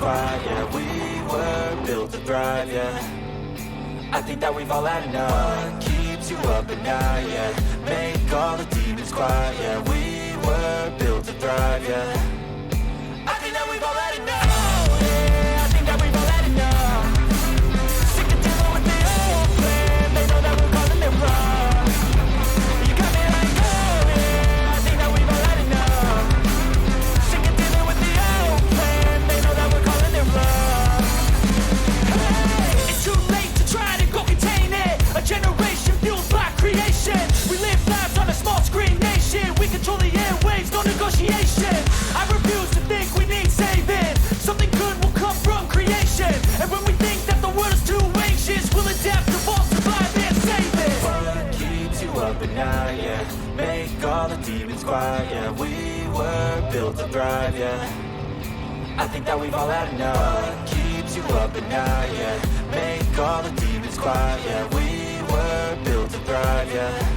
quiet, yeah. We were built to thrive, yeah. I think that we've all had enough. What keeps you up at night, yeah. Make all the demons quiet, yeah. We were built to thrive, yeah. I think that we've all had enough. Oh, yeah, I think that we've all had enough. Sick of dealing with the old plan. They know that we're calling it wrong. You got me like, oh, yeah, I think that we've all had enough. Sick of dealing with the old plan. They know that we're calling it wrong. Hey, it's too late to try to go contain it. A generation fueled by creation. We live lives on a small screen nation. We control the airwaves, no negotiation. I refuse to think we need saving. Something good will come from creation. And when we think that the world is too anxious, we'll adapt, evolve, survive, and save it. What keeps you up at night, yeah. Make all the demons quiet, yeah. We were built to thrive, yeah. I think that we've all had enough. What keeps you up at night, yeah. Make all the demons quiet, yeah. We were built to thrive, yeah.